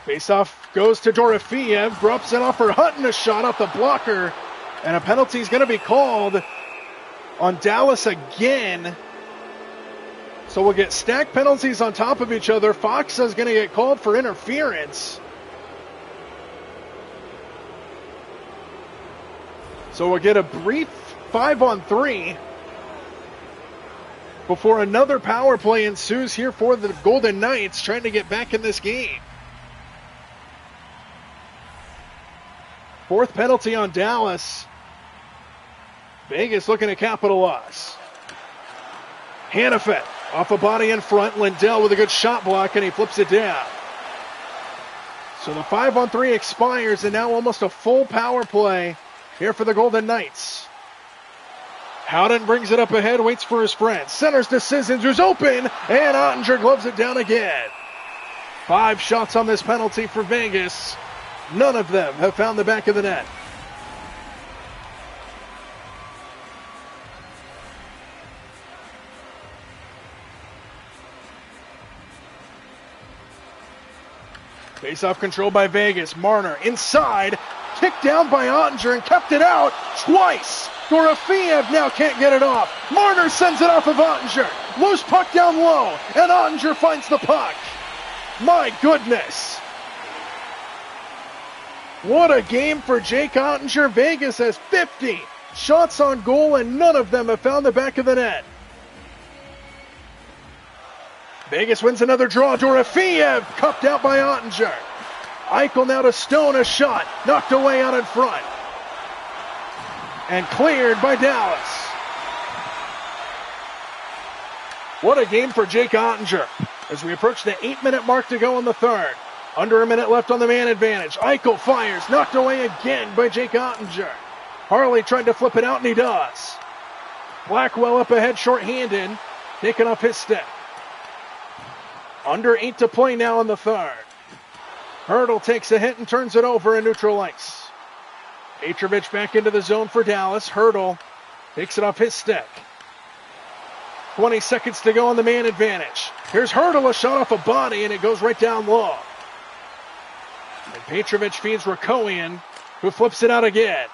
Faceoff goes to Dorofeev, drops it off for Hutton, a shot off the blocker, and a penalty is going to be called on Dallas again. So we'll get stacked penalties on top of each other. Fox is going to get called for interference. So we'll get a brief 5-on-3 before another power play ensues here for the Golden Knights, trying to get back in this game. Fourth penalty on Dallas. Vegas looking to capitalize. Hannafin off a body in front. Lindell with a good shot block, and he flips it down. So the 5-on-3 expires, and now almost a full power play here for the Golden Knights. Howden brings it up ahead, waits for his friend. Centers to Sissons, who's open, and Ottinger gloves it down again. 5 shots on this penalty for Vegas. None of them have found the back of the net. Face-off controlled by Vegas. Marner inside, kicked down by Ottinger and kept it out twice. Dorofeev now can't get it off. Marner sends it off of Ottinger. Loose puck down low, and Ottinger finds the puck. My goodness. What a game for Jake Ottinger. Vegas has 50 shots on goal, and none of them have found the back of the net. Vegas wins another draw. Dorofeev cupped out by Ottinger. Eichel now to Stone, a shot knocked away out in front. And cleared by Dallas. What a game for Jake Ottinger as we approach the 8-minute mark to go in the third. Under a minute left on the man advantage. Eichel fires, knocked away again by Jake Ottinger. Harley tried to flip it out, and he does. Blackwell up ahead, shorthanded, taken off his stick. Under 8 to play now in the third. Hurdle takes a hit and turns it over in neutral ice. Petrovic back into the zone for Dallas. Hurdle takes it off his stick. 20 seconds to go on the man advantage. Here's Hurdle, a shot off a body, and it goes right down low. And Petrovic feeds Rakoian, who flips it out again.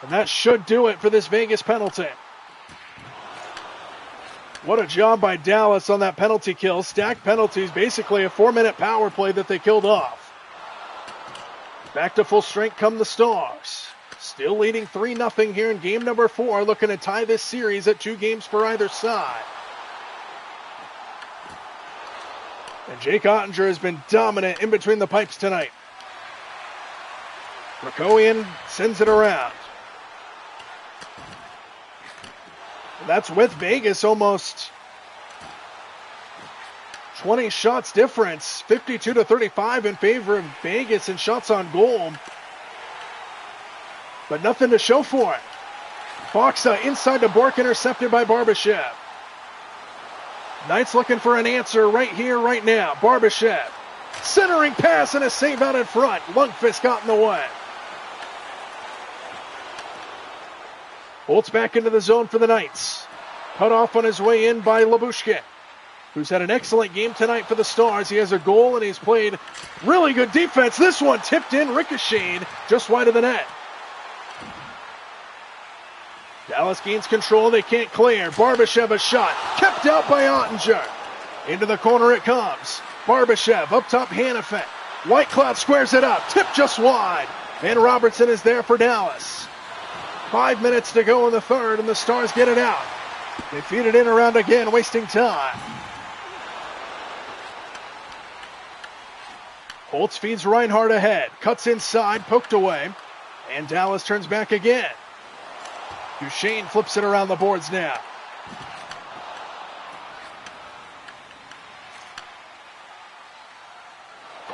And that should do it for this Vegas penalty. What a job by Dallas on that penalty kill. Stacked penalties, basically a 4-minute power play that they killed off. Back to full strength come the Stars. Still leading 3-0 here in game number 4, looking to tie this series at 2 games for either side. And Jake Ottinger has been dominant in between the pipes tonight. Rakoian sends it around. And that's with Vegas almost 20 shots difference. 52-35 in favor of Vegas in shots on goal. But nothing to show for it. Faksa inside to Bork, intercepted by Barbashev. Knights looking for an answer right here, right now. Barbashev. Centering pass and a save out in front. Lundqvist got in the way. Holtz back into the zone for the Knights. Cut off on his way in by Labushkin, who's had an excellent game tonight for the Stars. He has a goal and he's played really good defense. This one tipped in, ricocheted just wide of the net. Dallas gains control. They can't clear. Barbashev a shot. Kept out by Ottinger. Into the corner it comes. Barbashev up top, Hannafin. Whitecloud squares it up. Tip just wide. And Robertson is there for Dallas. 5 minutes to go in the third, and the Stars get it out. They feed it in around again, wasting time. Holtz feeds Reinhardt ahead. Cuts inside, poked away. And Dallas turns back again. Duchesne flips it around the boards now.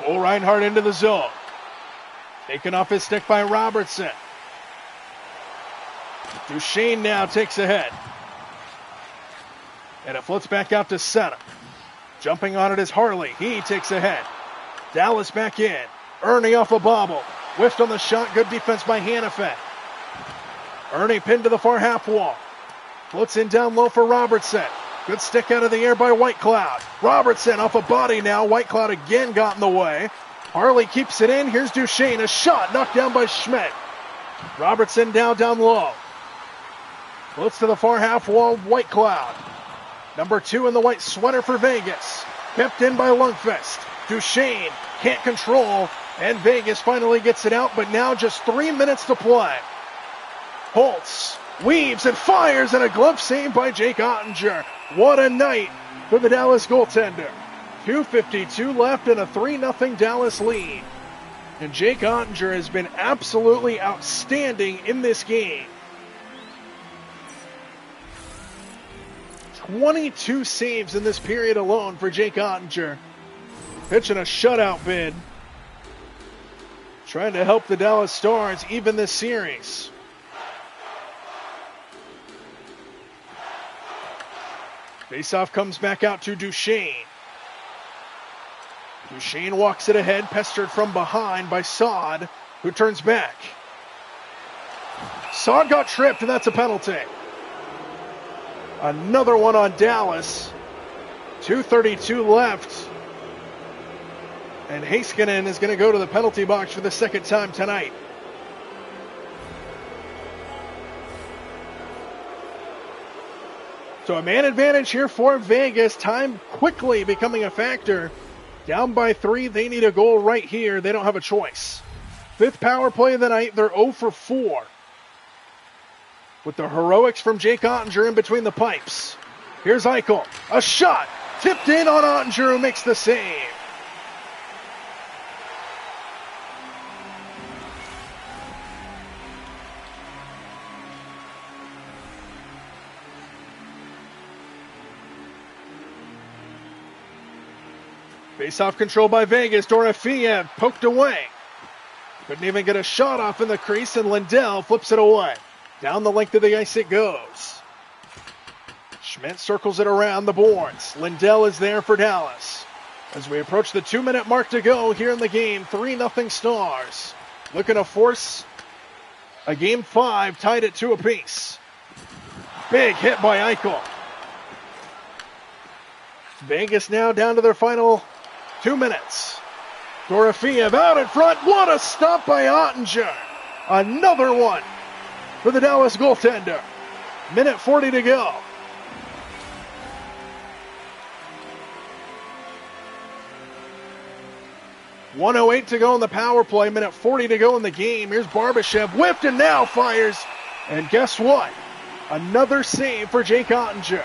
Joel Reinhardt into the zone. Taken off his stick by Robertson. Duchesne now takes ahead. And it floats back out to center. Jumping on it is Harley. He takes ahead. Dallas back in. Ernie off a bobble. Whiffed on the shot. Good defense by Hannafin. Ernie pinned to the far half wall. Floats in down low for Robertson. Good stick out of the air by Whitecloud. Robertson off a body now. Whitecloud again got in the way. Harley keeps it in. Here's Duchesne. A shot knocked down by Schmidt. Robertson down low. Floats to the far half wall. Whitecloud. Number 2 in the white sweater for Vegas. Kept in by Lundqvist. Duchesne can't control. And Vegas finally gets it out. But now just 3 minutes to play. Holtz weaves and fires, and a glove save by Jake Ottinger. What a night for the Dallas goaltender. 2:52 left and a 3-0 Dallas lead. And Jake Ottinger has been absolutely outstanding in this game. 22 saves in this period alone for Jake Ottinger. Pitching a shutout bid. Trying to help the Dallas Stars even this series. Faceoff comes back out to Duchesne. Duchesne walks it ahead, pestered from behind by Saad, who turns back. Saad got tripped, and that's a penalty. Another one on Dallas. 2:32 left. And Heiskanen is going to go to the penalty box for the second time tonight. So a man advantage here for Vegas. Time quickly becoming a factor. Down by 3. They need a goal right here. They don't have a choice. 5th power play of the night. They're 0 for 4. With the heroics from Jake Ottinger in between the pipes. Here's Eichel. A shot. Tipped in on Ottinger, who makes the save. Face-off control by Vegas. Dorofeyev poked away. Couldn't even get a shot off in the crease, and Lindell flips it away. Down the length of the ice it goes. Schmidt circles it around the boards. Lindell is there for Dallas. As we approach the 2-minute mark to go here in the game, 3-0 Stars. Looking to force a Game 5 tied at 2 apiece. Big hit by Eichel. Vegas now down to their final 2 minutes. Dorofeyev out in front. What a stop by Ottinger. Another one for the Dallas goaltender. Minute 40 to go. .108 to go in the power play. Minute 40 to go in the game. Here's Barbashev. Whipped and now fires. And guess what? Another save for Jake Ottinger.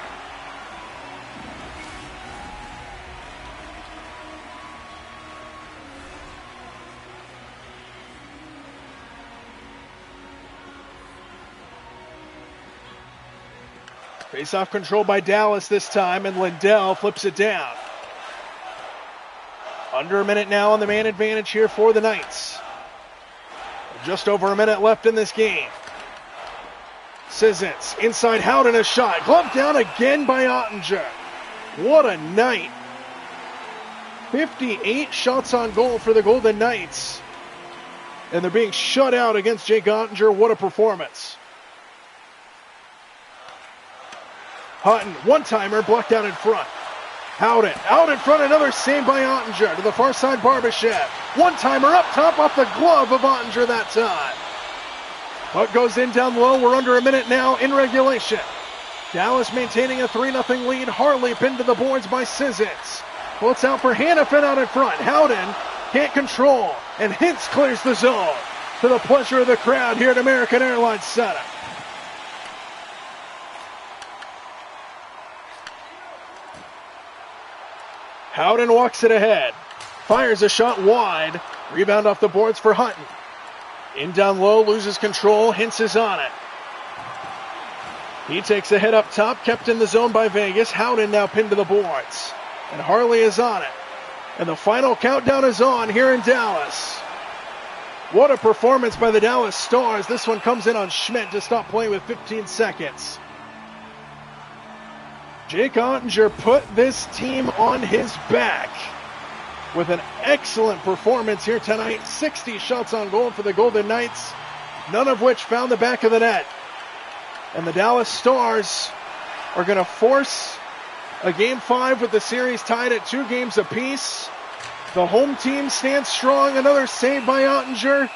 Face-off control by Dallas this time, and Lindell flips it down. Under a minute now on the man advantage here for the Knights. Just over a minute left in this game. Sissons inside Howden, a shot. Gloved down again by Ottinger. What a night. 58 shots on goal for the Golden Knights. And they're being shut out against Jake Ottinger. What a performance. Hutton, one-timer, blocked out in front. Howden, out in front, another save by Ottinger. To the far side, Barbashev. One-timer up top off the glove of Ottinger that time. Puck goes in down low. We're under a minute now in regulation. Dallas maintaining a 3-0 lead. Harley pinned to the boards by Sissons. Floats out for Hannafin out in front. Howden can't control, and Hintz clears the zone. To the pleasure of the crowd here at American Airlines Center. Howden walks it ahead. Fires a shot wide. Rebound off the boards for Hutton. In down low, loses control. Hintz is on it. He takes a hit up top, kept in the zone by Vegas. Howden now pinned to the boards. And Harley is on it. And the final countdown is on here in Dallas. What a performance by the Dallas Stars. This one comes in on Schmidt to stop play with 15 seconds. Jake Ottinger put this team on his back with an excellent performance here tonight. 60 shots on goal for the Golden Knights, none of which found the back of the net. And the Dallas Stars are going to force a Game 5 with the series tied at 2 games apiece. The home team stands strong. Another save by Ottinger.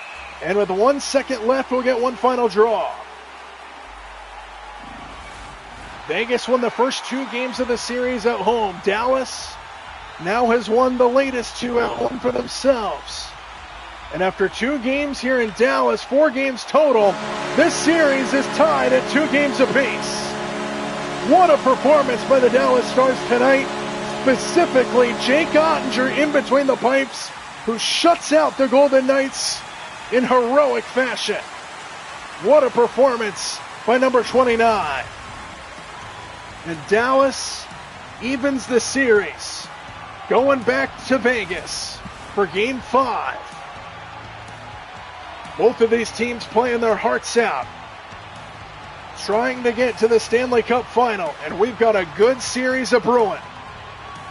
And with 1 second left, we'll get one final draw. Vegas won the first 2 games of the series at home. Dallas now has won the latest 2 at home for themselves. And after 2 games here in Dallas, 4 games total, this series is tied at 2 games apiece. What a performance by the Dallas Stars tonight. Specifically, Jake Ottinger in between the pipes, who shuts out the Golden Knights in heroic fashion. What a performance by number 29. And Dallas evens the series, going back to Vegas for Game 5. Both of these teams playing their hearts out, trying to get to the Stanley Cup final, and we've got a good series of brewing.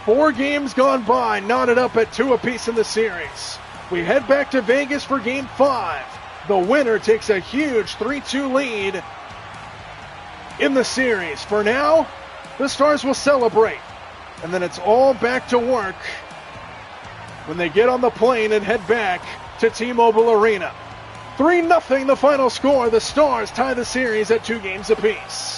4 games gone by, knotted up at 2 apiece in the series. We head back to Vegas for Game 5. The winner takes a huge 3-2 lead in the series. For now, the Stars will celebrate, and then it's all back to work when they get on the plane and head back to T-Mobile Arena. 3-0 the final score. The Stars tie the series at 2 games apiece.